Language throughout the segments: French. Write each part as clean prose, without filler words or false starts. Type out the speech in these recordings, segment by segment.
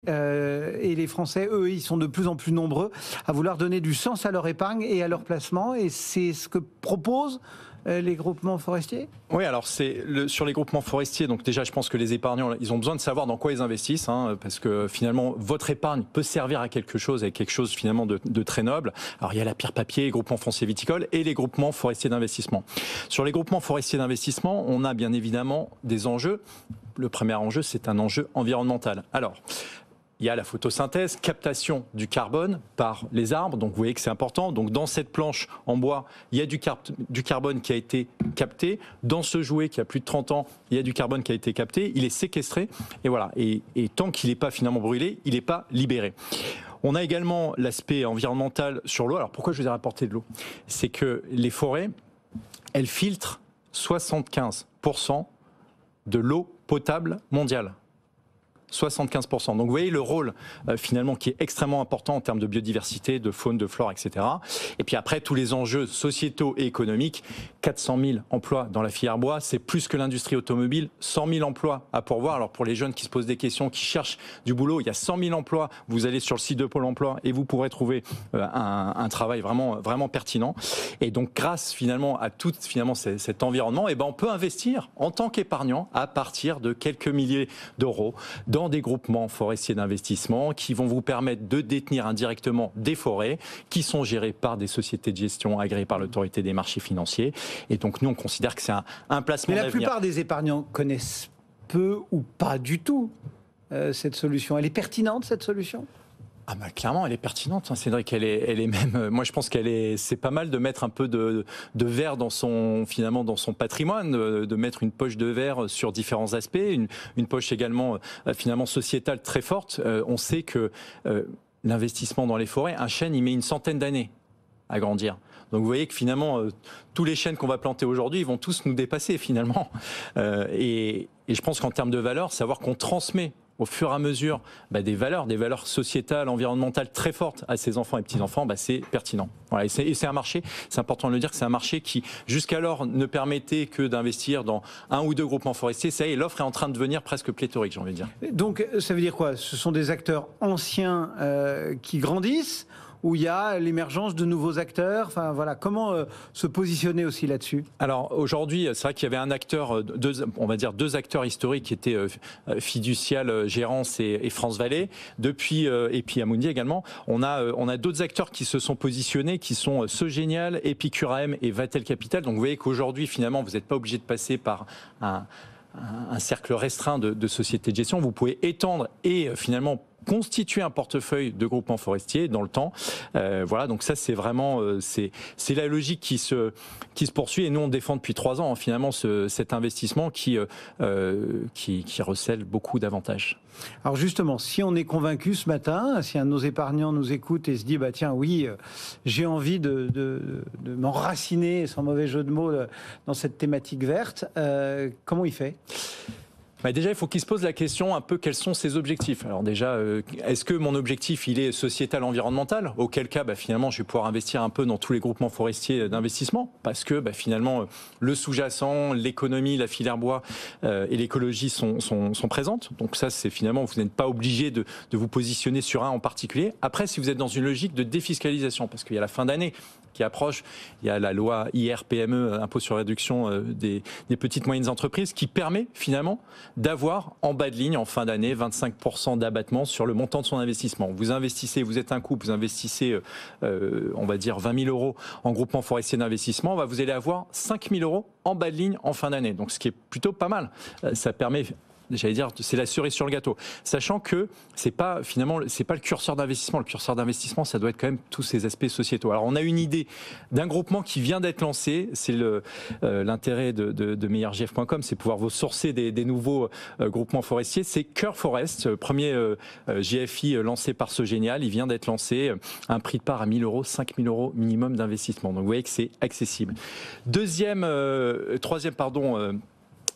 et les Français, eux, ils sont de plus en plus nombreux à vouloir donner du sens à leur épargne et à leur placement. Et c'est ce que proposent les groupements forestiers? Oui, alors sur les groupements forestiers, donc déjà je pense que les épargnants, ils ont besoin de savoir dans quoi ils investissent, parce que finalement votre épargne peut servir à quelque chose, et quelque chose finalement de très noble. Alors il y a la pierre papier, les groupements fonciers viticoles et les groupements forestiers d'investissement. Sur les groupements forestiers d'investissement, on a bien évidemment des enjeux. Le premier enjeu, c'est un enjeu environnemental. Alors, il y a la photosynthèse, captation du carbone par les arbres, donc vous voyez que c'est important. Donc dans cette planche en bois, il y a du carbone qui a été capté. Dans ce jouet qui a plus de 30 ans, il y a du carbone qui a été capté, il est séquestré, et voilà. Et tant qu'il n'est pas finalement brûlé, il n'est pas libéré. On a également l'aspect environnemental sur l'eau. Alors pourquoi je vous ai rapporté de l'eau? C'est que les forêts, elles filtrent 75% de l'eau potable mondiale. 75%. Donc vous voyez le rôle finalement qui est extrêmement important en termes de biodiversité, de faune, de flore, etc. Et puis après tous les enjeux sociétaux et économiques, 400 000 emplois dans la filière bois, c'est plus que l'industrie automobile, 100 000 emplois à pourvoir. Alors pour les jeunes qui se posent des questions, qui cherchent du boulot, il y a 100 000 emplois, vous allez sur le site de Pôle emploi et vous pourrez trouver un travail vraiment pertinent. Et donc grâce finalement à tout finalement cet environnement, et ben on peut investir en tant qu'épargnant à partir de quelques milliers d'euros dans des groupements forestiers d'investissement qui vont vous permettre de détenir indirectement des forêts qui sont gérées par des sociétés de gestion agréées par l'autorité des marchés financiers. Et donc nous, on considère que c'est un placement d'avenir. Mais la plupart des épargnants connaissent peu ou pas du tout cette solution. Elle est pertinente, cette solution ? Ah bah clairement, elle est pertinente. Cédric, elle est même. Moi, je pense c'est pas mal de mettre un peu de verre dans son patrimoine, de mettre une poche de verre sur différents aspects, une poche également finalement sociétale très forte. On sait que l'investissement dans les forêts, un chêne, il met une centaine d'années à grandir. Donc vous voyez que finalement, tous les chênes qu'on va planter aujourd'hui, ils vont tous nous dépasser finalement. Et je pense qu'en termes de valeur, savoir qu'on transmet au fur et à mesure des valeurs sociétales, environnementales très fortes à ses enfants et petits-enfants, c'est pertinent. Voilà, et c'est un marché, c'est important de le dire, que c'est un marché qui jusqu'alors ne permettait que d'investir dans un ou deux groupements forestiers. Ça y est, l'offre est en train de devenir presque pléthorique, j'ai envie de dire. Donc ça veut dire quoi? Ce sont des acteurs anciens qui grandissent, où il y a l'émergence de nouveaux acteurs. Enfin voilà, comment se positionner aussi là-dessus? Alors aujourd'hui, c'est vrai qu'il y avait un acteur, deux acteurs historiques qui étaient Fiducial, Gérance et France Vallée. Depuis et puis Amundi également, on a d'autres acteurs qui se sont positionnés, qui sont Sogenial, Epicuraem et Vatel Capital. Donc vous voyez qu'aujourd'hui, finalement, vous n'êtes pas obligé de passer par un cercle restreint de sociétés de gestion. Vous pouvez étendre et finalement constituer un portefeuille de groupements forestiers dans le temps. Voilà, donc ça c'est vraiment c'est la logique qui se poursuit, et nous on défend depuis 3 ans finalement cet investissement qui recèle beaucoup d'avantages. Alors justement, si on est convaincu ce matin, si un de nos épargnants nous écoute et se dit tiens oui, j'ai envie de m'enraciner, sans mauvais jeu de mots, dans cette thématique verte, comment il fait ? Déjà, il faut qu'il se pose la question un peu quels sont ses objectifs. Alors déjà, est-ce que mon objectif il est sociétal, environnemental? Auquel cas, finalement, je vais pouvoir investir un peu dans tous les groupements forestiers d'investissement, parce que finalement, le sous-jacent, l'économie, la filière bois et l'écologie sont présentes. Donc ça, c'est finalement, vous n'êtes pas obligé de vous positionner sur un en particulier. Après, si vous êtes dans une logique de défiscalisation, parce qu'il y a la fin d'année qui approche, il y a la loi IR-PME, impôt sur réduction des petites moyennes entreprises, qui permet finalement d'avoir en bas de ligne, en fin d'année, 25% d'abattement sur le montant de son investissement. Vous investissez, vous êtes un couple, vous investissez, on va dire 20 000 euros en groupement forestier d'investissement, vous allez avoir 5 000 euros en bas de ligne en fin d'année. Donc ce qui est plutôt pas mal. Ça permet... J'allais dire, c'est la cerise sur le gâteau. Sachant que c'est pas le curseur d'investissement. Le curseur d'investissement, ça doit être quand même tous ces aspects sociétaux. Alors, on a une idée d'un groupement qui vient d'être lancé. C'est l'intérêt de meilleurgf.com, c'est pouvoir vous sourcer des nouveaux groupements forestiers. C'est Cœur Forest, premier GFI lancé par Sogenial. Il vient d'être lancé. Un prix de part à 1 000 euros, 5 000 euros minimum d'investissement. Donc, vous voyez que c'est accessible. Troisième,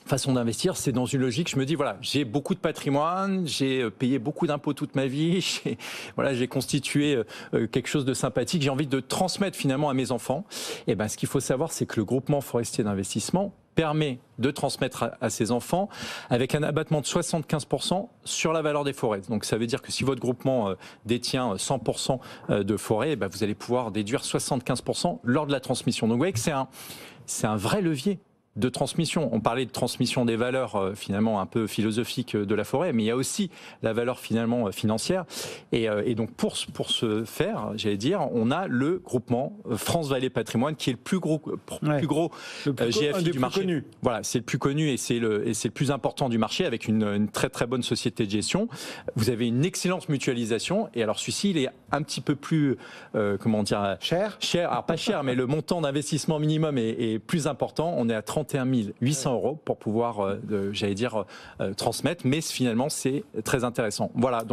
façon d'investir, c'est dans une logique, je me dis, voilà, j'ai beaucoup de patrimoine, j'ai payé beaucoup d'impôts toute ma vie, j'ai constitué quelque chose de sympathique, j'ai envie de transmettre finalement à mes enfants. Et ce qu'il faut savoir, c'est que le groupement forestier d'investissement permet de transmettre à ses enfants avec un abattement de 75% sur la valeur des forêts. Donc ça veut dire que si votre groupement détient 100% de forêt, vous allez pouvoir déduire 75% lors de la transmission. Donc vous voyez que c'est un vrai levier de transmission. On parlait de transmission des valeurs finalement un peu philosophiques de la forêt, mais il y a aussi la valeur finalement financière. Et donc pour ce faire, j'allais dire, on a le groupement France Vallée Patrimoine qui est le plus gros GFI du marché. Connu. Voilà, c'est le plus connu et c'est le plus important du marché avec une très très bonne société de gestion. Vous avez une excellente mutualisation et alors celui-ci il est un petit peu plus cher. Alors pas cher, mais le montant d'investissement minimum est plus important. On est à 31 800 € pour pouvoir, j'allais dire, transmettre. Mais finalement, c'est très intéressant. Voilà. Donc,